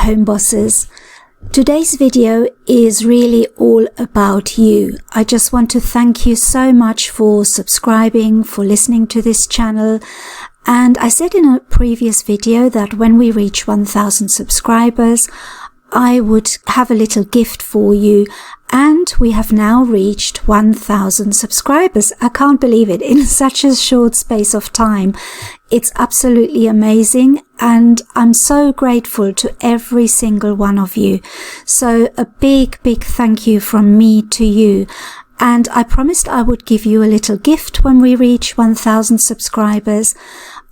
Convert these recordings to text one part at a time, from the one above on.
home bosses. Today's video is really all about you. I just want to thank you so much for subscribing, for listening to this channel. And I said in a previous video that when we reach 1,000 subscribers, I would have a little gift for you. And we have now reached 1,000 subscribers. I can't believe it in such a short space of time. It's absolutely amazing. And I'm so grateful to every single one of you. So a big thank you from me to you. And I promised I would give you a little gift when we reach 1,000 subscribers.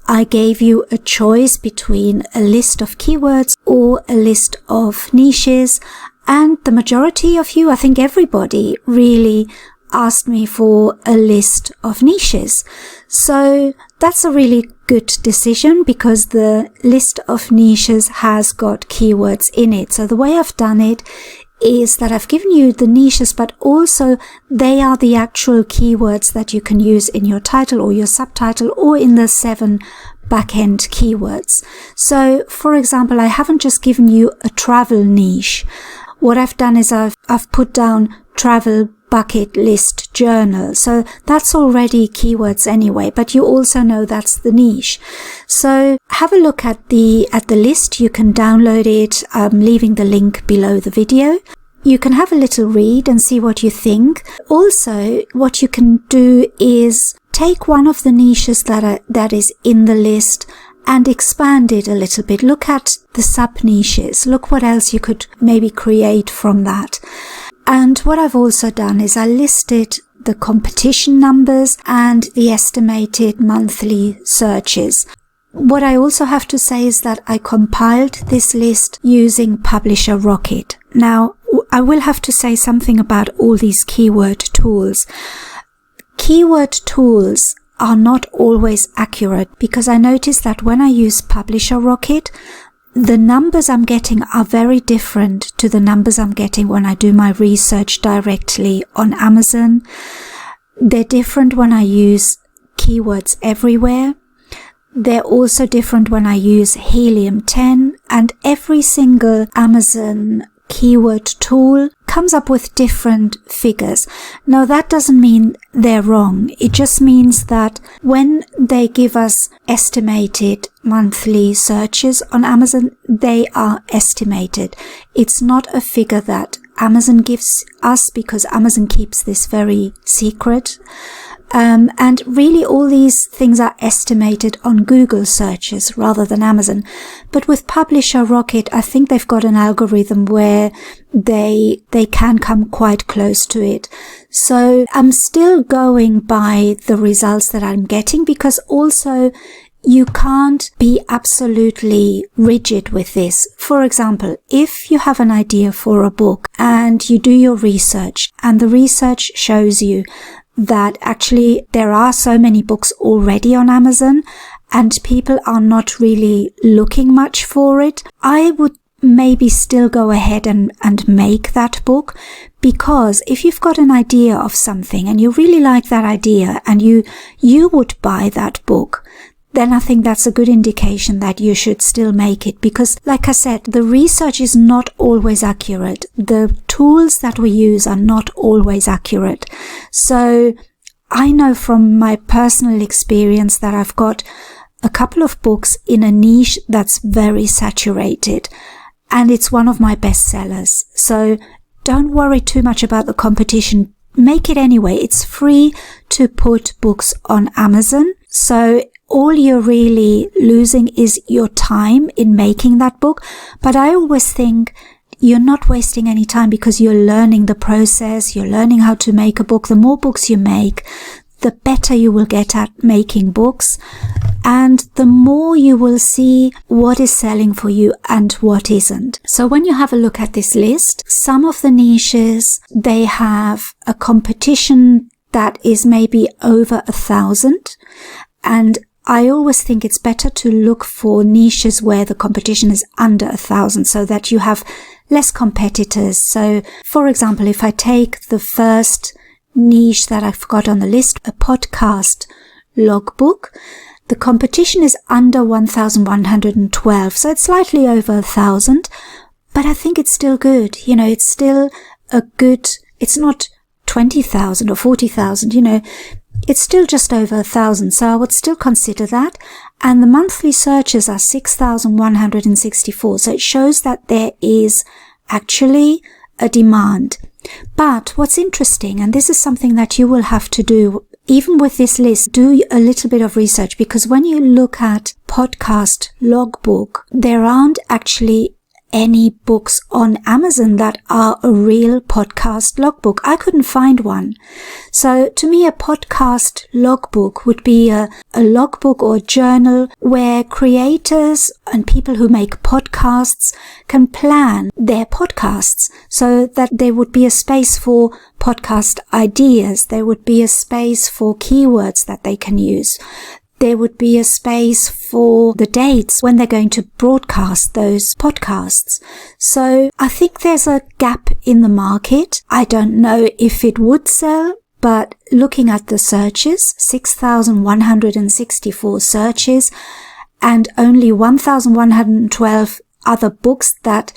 I gave you a choice between a list of keywords or a list of niches. And the majority of you, I think everybody, really asked me for a list of niches. So that's a really good decision because the list of niches has got keywords in it. So the way I've done it is that I've given you the niches, but also they are the actual keywords that you can use in your title or your subtitle or in the 7 back-end keywords. So, for example, I haven't just given you a travel niche. What I've done is I've put down travel bucket list journal. So that's already keywords anyway, but you also know that's the niche. So have a look at the list. You can download it, leaving the link below the video. You can have a little read and see what you think. Also, what you can do is take one of the niches that is in the list and expand it a little bit. Look at the sub-niches. Look what else you could maybe create from that. And what I've also done is I listed the competition numbers and the estimated monthly searches. What I also have to say is that I compiled this list using Publisher Rocket. Now, I will have to say something about all these keyword tools. Keyword tools are not always accurate because I noticed that when I use Publisher Rocket, the numbers I'm getting are very different to the numbers I'm getting when I do my research directly on Amazon. They're different when I use Keywords Everywhere. They're also different when I use Helium 10, and every single Amazon keyword tool comes up with different figures. Now that doesn't mean they're wrong. It just means that when they give us estimated monthly searches on Amazon, they are estimated. It's not a figure that Amazon gives us because Amazon keeps this very secret. And really all these things are estimated on Google searches rather than Amazon. But with Publisher Rocket, I think they've got an algorithm where they can come quite close to it. So I'm still going by the results that I'm getting because also you can't be absolutely rigid with this. For example, if you have an idea for a book and you do your research and the research shows you that actually there are so many books already on Amazon and people are not really looking much for it, I would maybe still go ahead and make that book, because if you've got an idea of something and you really like that idea and you would buy that book, then I think that's a good indication that you should still make it, because like I said, the research is not always accurate. The tools that we use are not always accurate. So I know from my personal experience that I've got a couple of books in a niche that's very saturated, and it's one of my best sellers. So don't worry too much about the competition. Make it anyway. It's free to put books on Amazon. So all you're really losing is your time in making that book. But I always think you're not wasting any time because you're learning the process. You're learning how to make a book. The more books you make, the better you will get at making books. And the more you will see what is selling for you and what isn't. So when you have a look at this list, some of the niches, they have a competition that is maybe over 1,000. And I always think it's better to look for niches where the competition is under 1,000 so that you have less competitors. So, for example, if I take the first niche that I've got on the list, a podcast logbook, The competition is under 1,112, so it's slightly over 1,000, but I think it's still good. You know, it's still a good, it's not 20,000 or 40,000, you know, it's still just over 1,000, so I would still consider that. And the monthly searches are 6,164, so it shows that there is actually a demand. But what's interesting, and this is something that you will have to do, even with this list, do a little bit of research, because when you look at podcast logbook, there aren't actually any books on Amazon that are a real podcast logbook. I couldn't find one. So to me, a podcast logbook would be a logbook or a journal where creators and people who make podcasts can plan their podcasts, so that there would be a space for podcast ideas. There would be a space for keywords that they can use. There would be a space for the dates when they're going to broadcast those podcasts. So I think there's a gap in the market. I don't know if it would sell, but looking at the searches, 6,164 searches and only 1,112 other books that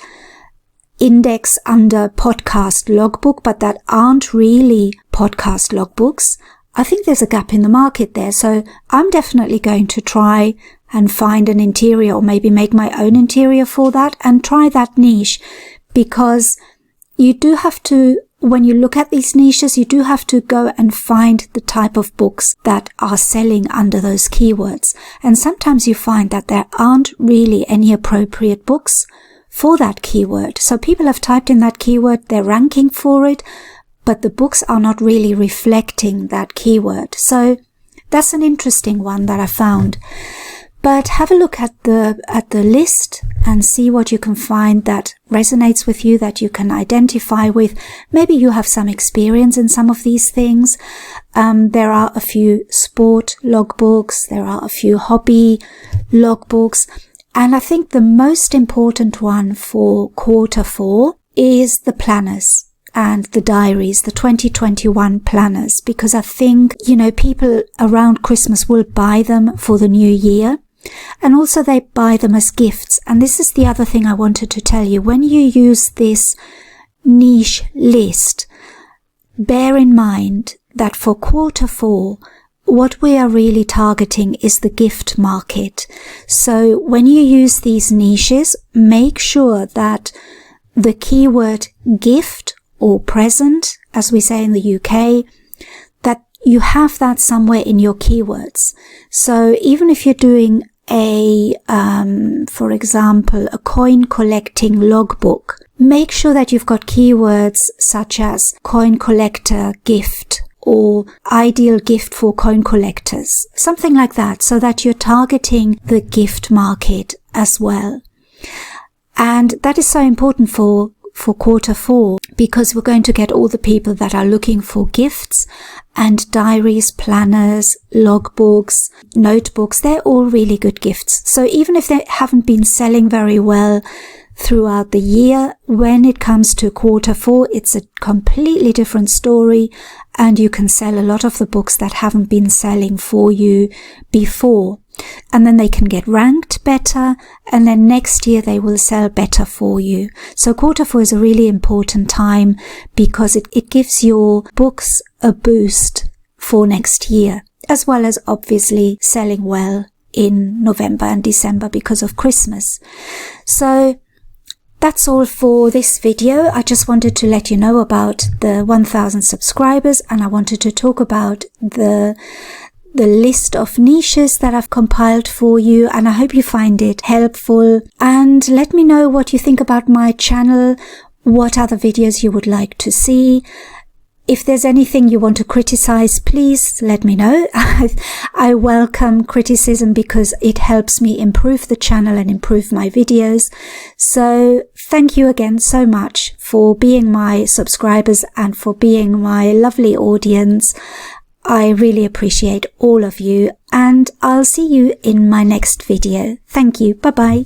index under podcast logbook, but that aren't really podcast logbooks. I think there's a gap in the market there, so I'm definitely going to try and find an interior, or maybe make my own interior for that and try that niche, because you do have to, when you look at these niches, you do have to go and find the type of books that are selling under those keywords. And sometimes you find that there aren't really any appropriate books for that keyword. So people have typed in that keyword, they're ranking for it, but the books are not really reflecting that keyword. So that's an interesting one that I found. But have a look at the list and see what you can find that resonates with you, that you can identify with. Maybe you have some experience in some of these things. There are a few sport logbooks. There are a few hobby logbooks. And I think the most important one for Q4 is the planners and the diaries, the 2021 planners, because I think, you know, people around Christmas will buy them for the new year. And also they buy them as gifts. And this is the other thing I wanted to tell you. When you use this niche list, bear in mind that for Q4, what we are really targeting is the gift market. So when you use these niches, make sure that the keyword gift or present, as we say in the UK, that you have that somewhere in your keywords. So even if you're doing for example, a coin collecting logbook, make sure that you've got keywords such as coin collector gift or ideal gift for coin collectors, something like that, so that you're targeting the gift market as well. And that is so important for Q4, because we're going to get all the people that are looking for gifts, and diaries, planners, logbooks, notebooks. They're all really good gifts. So even if they haven't been selling very well throughout the year, when it comes to Q4, it's a completely different story, and you can sell a lot of the books that haven't been selling for you before. And then they can get ranked better, and then next year they will sell better for you. So Q4 is a really important time, because it gives your books a boost for next year, as well as obviously selling well in November and December because of Christmas. So that's all for this video. I just wanted to let you know about the 1,000 subscribers, and I wanted to talk about the list of niches that I've compiled for you, and I hope you find it helpful. And let me know what you think about my channel, what other videos you would like to see. If there's anything you want to criticize, please let me know. I welcome criticism because it helps me improve the channel and improve my videos. So thank you again so much for being my subscribers and for being my lovely audience. I really appreciate all of you, and I'll see you in my next video. Thank you. Bye-bye.